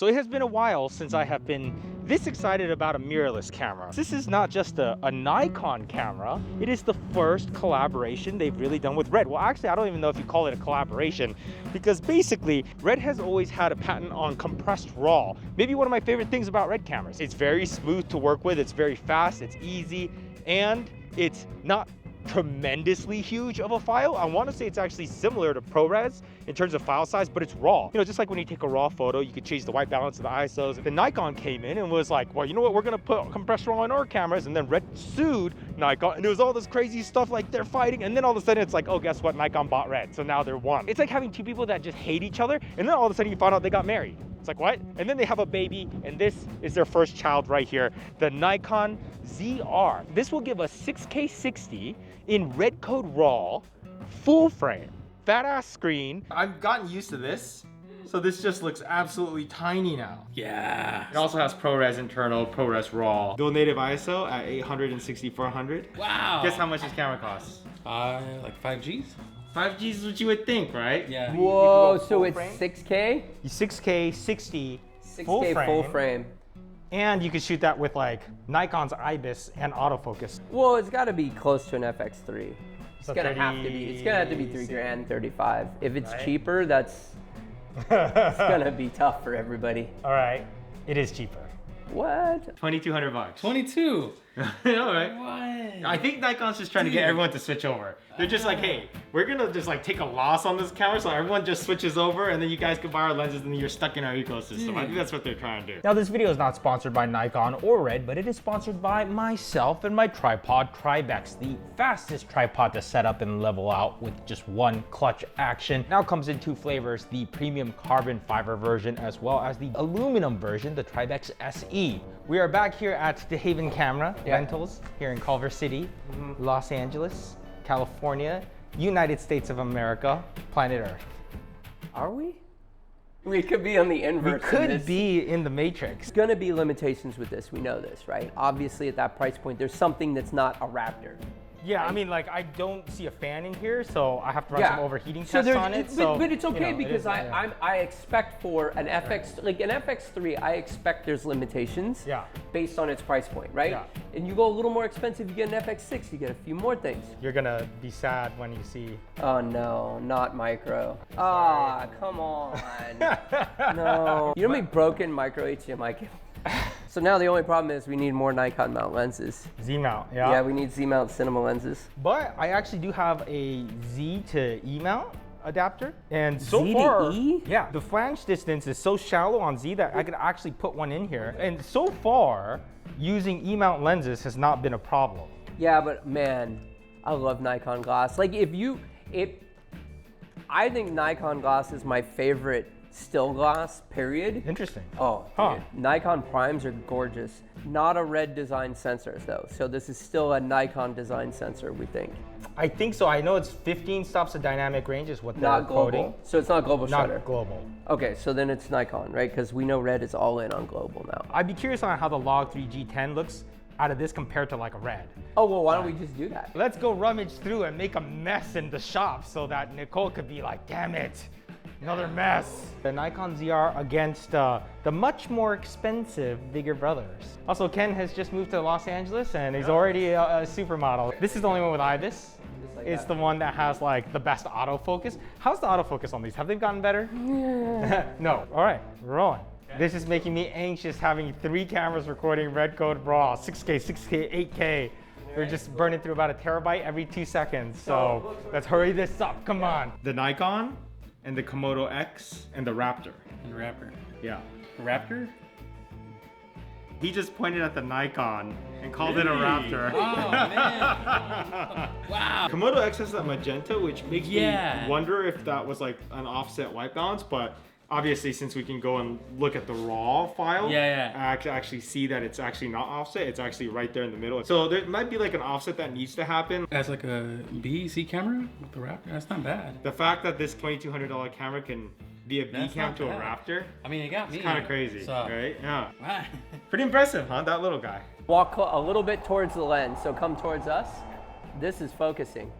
So it has been a while since I have been this excited about a mirrorless camera. This is not just a Nikon camera, it is the first collaboration they've really done with Red. Well, actually, I don't even know if you call it a collaboration, because basically, Red has always had a patent on compressed RAW. Maybe one of my favorite things about Red cameras. It's very smooth to work with, it's very fast, it's easy, and it's not tremendously huge of a file. I want to say it's actually similar to ProRes in terms of file size, but it's raw. You know, just like when you take a raw photo, you could change the white balance of the ISOs. The Nikon came in and was like, well, you know what, we're gonna put compressed RAW on our cameras, and then Red sued Nikon, and it was all this crazy stuff like they're fighting, and then all of a sudden it's like, oh, guess what, Nikon bought Red, so now they're one. It's like having two people that just hate each other, and then all of a sudden you find out they got married. It's like, what? And then they have a baby, and this is their first child right here, the Nikon ZR. This will give us 6K 60 in Red Code RAW, full frame, fat ass screen. I've gotten used to this, so this just looks absolutely tiny now. Yeah. It also has ProRes internal, ProRes RAW. Dual native ISO at 800 and 6400. Wow. Guess how much this camera costs? Like 5Gs? 5Gs is what you would think, right? Yeah. Whoa, so it's 6K? 6K 60 6K full frame. And you can shoot that with like Nikon's IBIS and autofocus. Well, it's got to be close to an FX3. It's So gonna have to be. It's gonna have to be 3 grand, 35. If it's cheaper, that's it's gonna be tough for everybody. All right, it is cheaper. What? 2,200 bucks. 22. All right. What? I think Nikon's just trying to get everyone to switch over. They're just like, hey, we're gonna just like take a loss on this camera, so everyone just switches over, and then you guys can buy our lenses, and then you're stuck in our ecosystem. I think that's what they're trying to do. Now, this video is not sponsored by Nikon or Red, but it is sponsored by myself and my tripod, Tribex, the fastest tripod to set up and level out with just one clutch action. Now comes in 2 flavors, the premium carbon fiber version, as well as the aluminum version, the Tribex SE. We are back here at the Haven Camera Rentals here in Culver City, Los Angeles, California, United States of America, planet Earth. Are we? We could be on the inverse. We could be in the Matrix. There's gonna be limitations with this. We know this, right? Obviously, at that price point, there's something that's not a Raptor. Yeah, I mean, like, I don't see a fan in here, so I have to run some overheating tests there's- on it. But it's okay, you know, because I expect for an FX, like an FX3, I expect there's limitations based on its price point, right? Yeah. And you go a little more expensive, you get an FX6, you get a few more things. You're gonna be sad when you see. Oh no, not micro. Ah, come on. No. You know how many broken micro HDMI cables? So now the only problem is we need more Nikon mount lenses. Z mount, Yeah, we need Z mount cinema lenses. But I actually do have a Z to E mount adapter, and so Z to far, E? yeah, the flange distance is so shallow on Z that I could actually put one in here. And so far, using E mount lenses has not been a problem. Yeah, but man, I love Nikon glass. Like I think Nikon glass is my favorite still glass, period. Interesting. Oh, dude. Nikon primes are gorgeous. Not a Red design sensor though, so this is still a Nikon design sensor, we think. I think so. I know it's 15 stops of dynamic range is what they're Not global. quoting. So it's not global shutter. Not global. Okay, so then it's Nikon, right? Because we know Red is all in on global now. I'd be curious on how the Log3 G10 looks out of this compared to like a Red. Oh, well, why don't we just do that? Let's go rummage through and make a mess in the shop so that Nicole could be like, damn it, another mess. The Nikon ZR against the much more expensive bigger brothers. Also, Ken has just moved to Los Angeles and he's already a supermodel. This is the only one with IBIS. It's the one that has like the best autofocus. How's the autofocus on these? Have they gotten better? No. All right, we're rolling. This is making me anxious having 3 cameras recording Red Code RAW, 6K, 6K, 8K. We're just burning through about 1 terabyte every 2 seconds. So let's hurry this up, come on. The Nikon and the Komodo X and the Raptor. And Raptor. Yeah. Raptor? He just pointed at the Nikon and called it a Raptor. Oh, man. Wow. Komodo X has that magenta, which makes me wonder if that was like an offset white balance, but obviously since we can go and look at the raw file, I actually see that it's actually not offset, it's actually right there in the middle. So there might be like an offset that needs to happen. As like a B-C camera with the Raptor, that's not bad. The fact that this $2,200 camera can be a B cam to a Raptor, I mean, it got me. it's kind of crazy, so, right? Yeah. Wow. Pretty impressive, huh? That little guy. Walk a little bit towards the lens, so come towards us. This is focusing.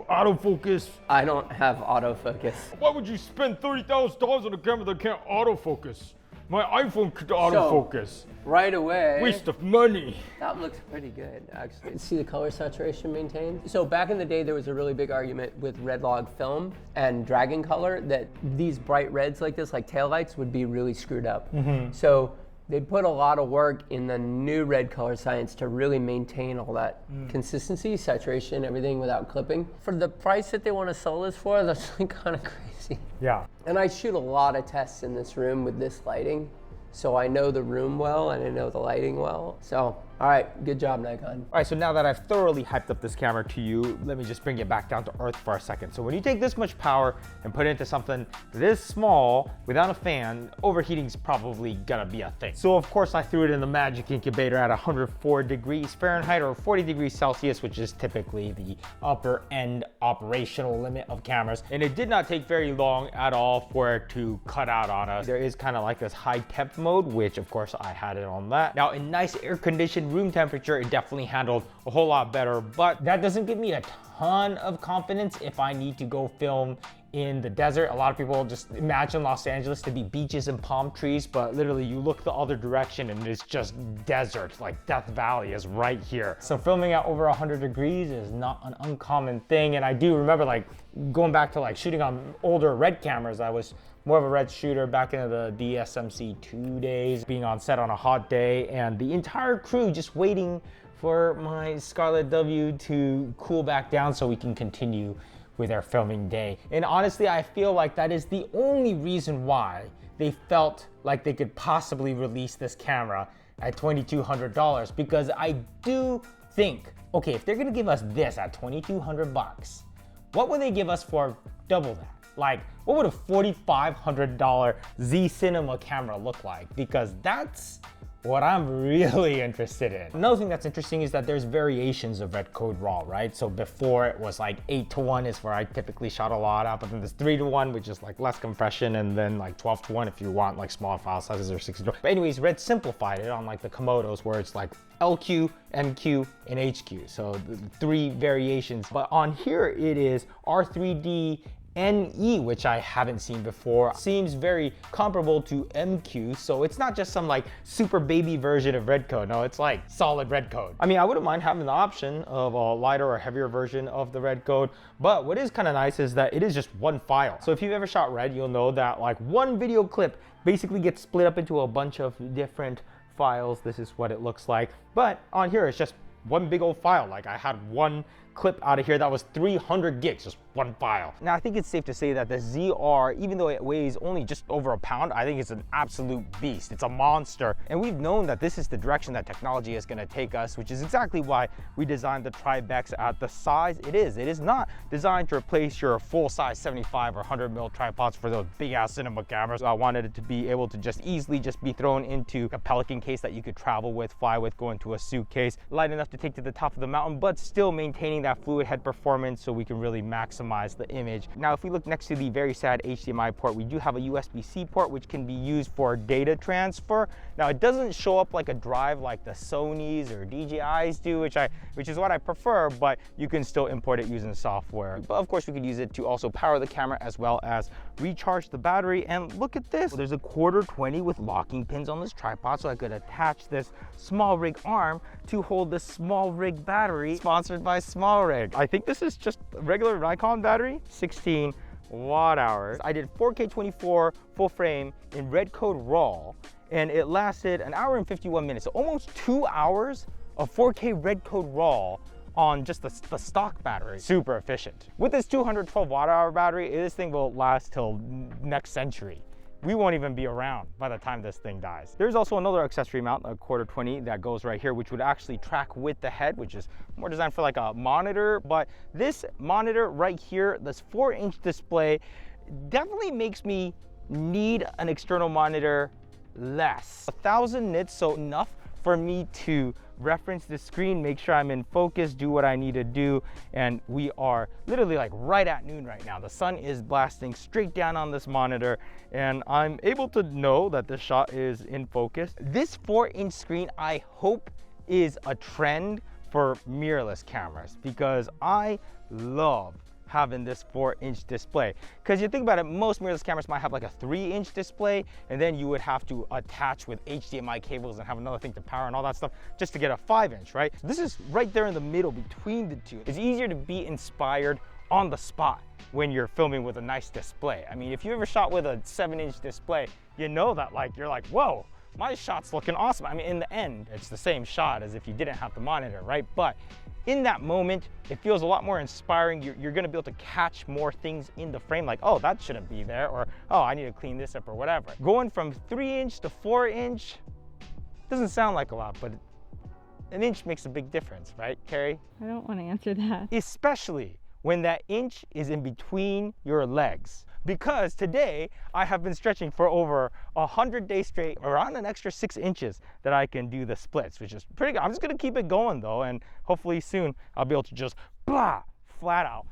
Autofocus. I don't have autofocus. Why would you spend $30,000 on a camera that can't autofocus? My iPhone could autofocus. Right away. Waste of money. That looks pretty good, actually. See the color saturation maintained? So back in the day, there was a really big argument with red log film and Dragon Color that these bright reds like this, like taillights, would be really screwed up. So they put a lot of work in the new red color science to really maintain all that consistency, saturation, everything without clipping. For the price that they want to sell this for, that's like kind of crazy. Yeah. And I shoot a lot of tests in this room with this lighting. So I know the room well and I know the lighting well. So, all right, good job, Nikon. All right, so now that I've thoroughly hyped up this camera to you, let me just bring it back down to earth for a second. So when you take this much power and put it into something this small without a fan, overheating's probably gonna be a thing. So of course I threw it in the magic incubator at 104 degrees Fahrenheit or 40 degrees Celsius, which is typically the upper end operational limit of cameras. And it did not take very long at all for it to cut out on us. There is kind of like this high temp mode, which of course I had it on that. Now in nice air conditioned room temperature, it definitely handled a whole lot better, but that doesn't give me a ton of confidence if I need to go film in the desert. A lot of people just imagine Los Angeles to be beaches and palm trees, but literally you look the other direction and it's just desert. Like Death Valley is right here. So filming at over 100 degrees is not an uncommon thing. And I do remember like going back to like shooting on older red cameras. I was more of a red shooter back in the DSMC2 days, being on set on a hot day and the entire crew just waiting for my Scarlett W to cool back down so we can continue with our filming day. And honestly, I feel like that is the only reason why they felt like they could possibly release this camera at $2,200, because I do think, okay, if they're gonna give us this at 2,200 bucks, what would they give us for double that? Like, what would a $4,500 Z Cinema camera look like? Because that's what I'm really interested in. Another thing that's interesting is that there's variations of Red Code RAW, right? So before it was like 8:1 is where I typically shot a lot out, but then there's 3:1, which is like less compression, and then like 12:1 if you want like smaller file sizes or 60. But anyways, Red simplified it on like the Komodos where it's like LQ, MQ, and HQ. So the 3 variations. But on here it is R3D NE, which I haven't seen before. Seems very comparable to MQ, so it's not just some like super baby version of Red Code. No, it's like solid Red Code. I mean, I wouldn't mind having the option of a lighter or heavier version of the Red Code, but what is kind of nice is that it is just one file. So if you've ever shot Red, you'll know that like one video clip basically gets split up into a bunch of different files. This is what it looks like. But on here, it's just one big old file. Like I had one clip out of here that was 300 gigs, just one file. Now I think it's safe to say that the ZR, even though it weighs only just over a pound, I think it's an absolute beast. It's a monster. And we've known that this is the direction that technology is gonna take us, which is exactly why we designed the Tribex at the size it is. It is not designed to replace your full-size 75 or 100 mil tripods for those big-ass cinema cameras. I wanted it to be able to just easily just be thrown into a Pelican case that you could travel with, fly with, go into a suitcase, light enough to take to the top of the mountain, but still maintaining that fluid head performance so we can really maximize the image. Now, if we look next to the very sad HDMI port, we do have a USB-C port, which can be used for data transfer. Now, it doesn't show up like a drive like the Sonys or DJIs do, which is what I prefer, but you can still import it using software. But of course, we could use it to also power the camera as well as recharge the battery. And look at this. There's a 1/4-20 with locking pins on this tripod, so I could attach this small rig arm to hold the small rig battery, sponsored by Small Rig. I think this is just a regular Nikon battery, 16 watt hours. I did 4K 24 full frame in Red Code RAW, and it lasted 1 hour and 51 minutes, so almost 2 hours of 4K Red Code RAW on just the stock battery. Super efficient. With this 212 watt hour battery, this thing will last till next century. We won't even be around by the time this thing dies. There's also another accessory mount, a 1/4-20, that goes right here, which would actually track with the head, which is more designed for like a monitor. But this monitor right here, this 4-inch display, definitely makes me need an external monitor less. 1,000 nits, so enough for me to reference the screen, make sure I'm in focus, do what I need to do. And we are literally like right at noon right now. The sun is blasting straight down on this monitor, and I'm able to know that this shot is in focus. This 4-inch screen, I hope, is a trend for mirrorless cameras, because I love having this 4-inch display. Because you think about it, most mirrorless cameras might have like a 3-inch display, and then you would have to attach with HDMI cables and have another thing to power and all that stuff just to get a 5-inch, right? This is right there in the middle between the two. It's easier to be inspired on the spot when you're filming with a nice display. I mean, if you ever shot with a 7-inch display, you know that you're like, whoa, my shot's looking awesome. I mean, in the end, it's the same shot as if you didn't have the monitor, right? But in that moment, it feels a lot more inspiring. You're gonna be able to catch more things in the frame, like, oh, that shouldn't be there, or, oh, I need to clean this up, or whatever. Going from 3-inch to 4-inch doesn't sound like a lot, but an inch makes a big difference, right, Carrie? I don't want to answer that. Especially when that inch is in between your legs. Because today I have been stretching for over 100 days straight, around an extra 6 inches that I can do the splits, which is pretty good. I'm just gonna keep it going though, and hopefully soon I'll be able to just blah, flat out.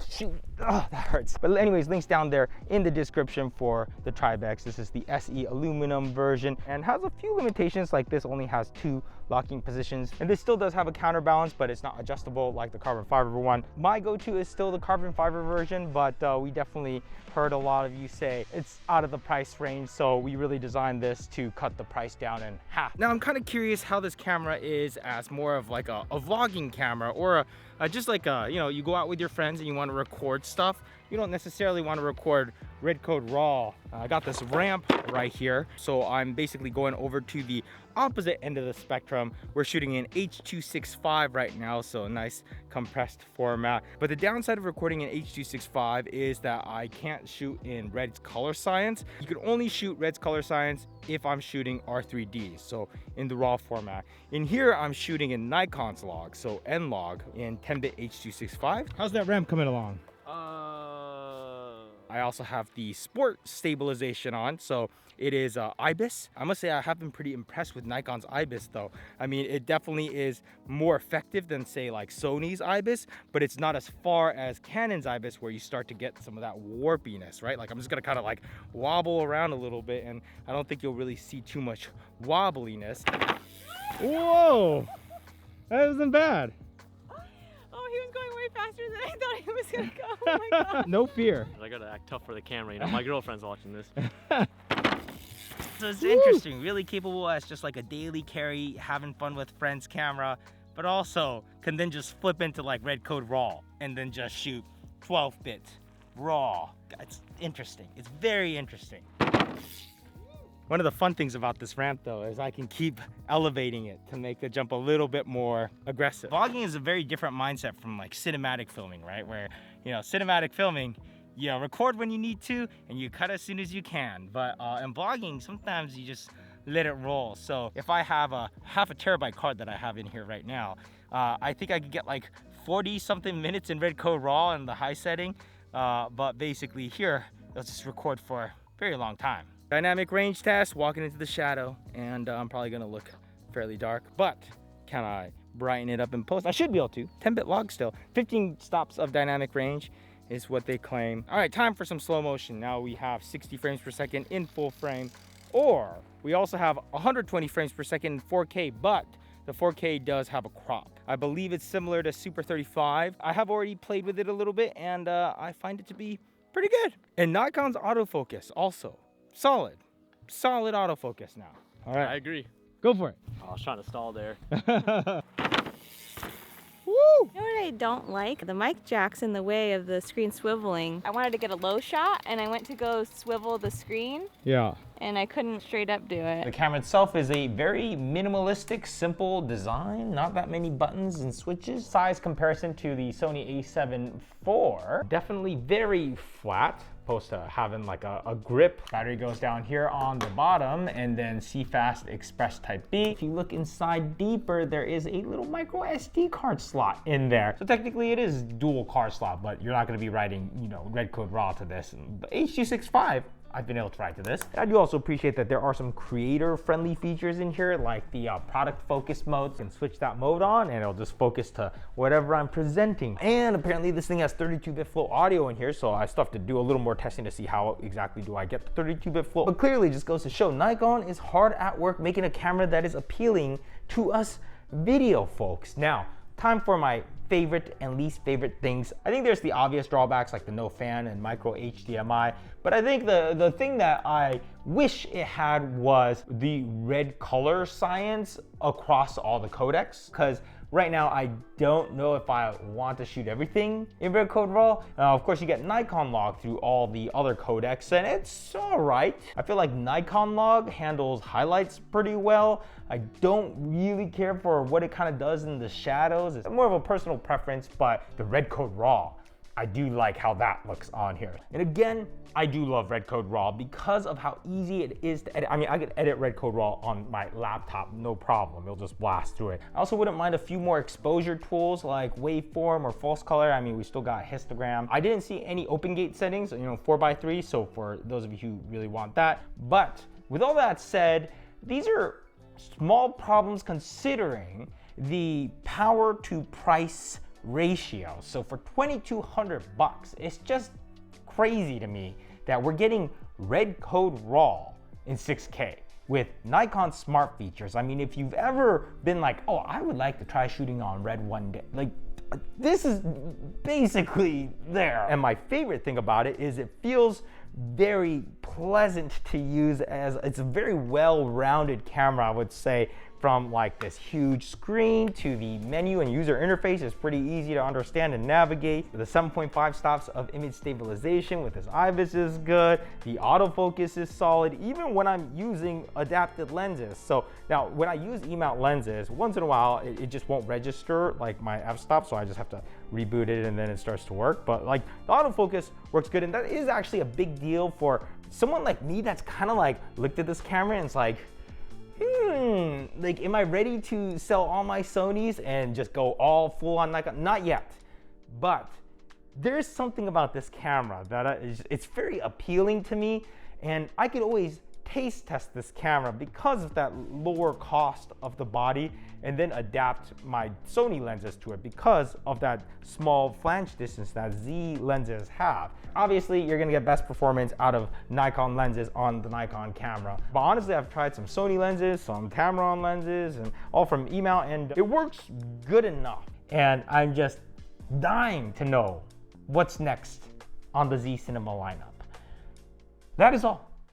Shoot, oh, that hurts. But anyways, links down there in the description for the Tribex. This is the SE aluminum version and has a few limitations, like this only has 2 locking positions, and this still does have a counterbalance, but it's not adjustable like the carbon fiber one. My go-to is still the carbon fiber version, but we definitely heard a lot of you say it's out of the price range, so we really designed this to cut the price down in half. Now I'm kind of curious how this camera is as more of like a vlogging camera, or just like you know, you go out with your friends and you want to record stuff. You don't necessarily want to record Red Code RAW. I got this ramp right here, so I'm basically going over to the opposite end of the spectrum. We're shooting in H.265 right now, so a nice compressed format. But the downside of recording in H.265 is that I can't shoot in Red's color science. You can only shoot Red's color science if I'm shooting R3D, so in the RAW format. In here, I'm shooting in Nikon's log, so N-Log in 10-bit H.265. How's that ramp coming along? I also have the sport stabilization on, so it is IBIS. I must say I have been pretty impressed with Nikon's IBIS though. I mean, it definitely is more effective than say like Sony's IBIS, but it's not as far as Canon's IBIS where you start to get some of that warpiness, right? Like I'm just gonna kind of like wobble around a little bit, and I don't think you'll really see too much wobbliness. Whoa, that wasn't bad. He was going way faster than I thought he was gonna go. Oh my god. No fear. I gotta act tough for the camera, you know, my girlfriend's watching this. So it's interesting, really capable as just like a daily carry, having fun with friends camera, but also can then just flip into like Red Code RAW and then just shoot 12-bit RAW. It's interesting. It's very interesting. One of the fun things about this ramp though is I can keep elevating it to make the jump a little bit more aggressive. Vlogging is a very different mindset from like cinematic filming, right? Where, you know, cinematic filming, you know, record when you need to and you cut as soon as you can. But in vlogging, sometimes you just let it roll. So if I have a half a terabyte card that I have in here right now, I think I could get like 40 something minutes in Red Code RAW in the high setting. But basically here, let's just record for a very long time. Dynamic range test, walking into the shadow, and I'm probably gonna look fairly dark, but can I brighten it up in post? I should be able to. 10-bit log still. 15 stops of dynamic range is what they claim. All right, time for some slow motion. Now we have 60 frames per second in full frame, or we also have 120 frames per second in 4K, but the 4K does have a crop. I believe it's similar to Super 35. I have already played with it a little bit, and I find it to be pretty good. And Nikon's autofocus also. Solid autofocus now. All right. I agree. Go for it. Oh, I was trying to stall there. Woo! You know what I don't like? The mic jack's in the way of the screen swiveling. I wanted to get a low shot and I went to go swivel the screen Yeah. and I couldn't straight up do The it. camera itself is a very minimalistic, simple design. Not that many buttons and switches. Size comparison to the Sony a7 IV. Definitely very flat. Opposed to having like a grip. Battery goes down here on the bottom, and then CFast Express Type B. If you look inside deeper, there is a little micro SD card slot in there. So technically it is dual card slot, but you're not gonna be writing, you know, Red Code RAW to this. But H.265, I've been able to write to this. I do also appreciate that there are some creator-friendly features in here, like the product focus mode. You can switch that mode on and it'll just focus to whatever I'm presenting. And apparently this thing has 32-bit flow audio in here, so I still have to do a little more testing to see how exactly do I get the 32-bit flow. But clearly it just goes to show Nikon is hard at work making a camera that is appealing to us video folks. Now, time for my favorite and least favorite things. I think there's the obvious drawbacks like the no fan and micro HDMI, but I think the thing that I wish it had was the red color science across all the codecs, because right now I don't know if I want to shoot everything in red code raw. Of course you get Nikon log through all the other codecs and it's all right. I feel like Nikon log handles highlights pretty well. I don't really care for what it kind of does in the shadows. It's more of a personal preference, but the red code raw, I do like how that looks on here. And again, I do love red code raw because of how easy it is to edit. I mean, I could edit red code raw on my laptop, no problem. It'll just blast through it. I also wouldn't mind a few more exposure tools like waveform or false color. I mean, we still got histogram. I didn't see any open gate settings, 4:3, so for those of you who really want that. But with all that said, these are small problems considering the power to price ratio. So for $2,200, it's just crazy to me that we're getting red code raw in 6K with Nikon smart features. I mean, if you've ever been like, oh, I would like to try shooting on red one day, like this is basically there. And my favorite thing about it is it feels very pleasant to use, as it's a very well-rounded camera, I would say. From like this huge screen to the menu and user interface is pretty easy to understand and navigate. The 7.5 stops of image stabilization with this IBIS is good. The autofocus is solid, even when I'm using adapted lenses. So now when I use E-mount lenses, once in a while, it just won't register like my f-stop, so I just have to reboot it and then it starts to work. But like the autofocus works good, and that is actually a big deal for someone like me that's kind of like looked at this camera and it's like, like, am I ready to sell all my Sonys and just go all full on Nikon? Not yet, but there's something about this camera that it's very appealing to me, and I could always taste test this camera because of that lower cost of the body, and then adapt my Sony lenses to it because of that small flange distance that Z lenses have. Obviously, you're gonna get best performance out of Nikon lenses on the Nikon camera. But honestly, I've tried some Sony lenses, some Tamron lenses, and all from E-mount, and it works good enough. And I'm just dying to know what's next on the Z Cinema lineup. That is all.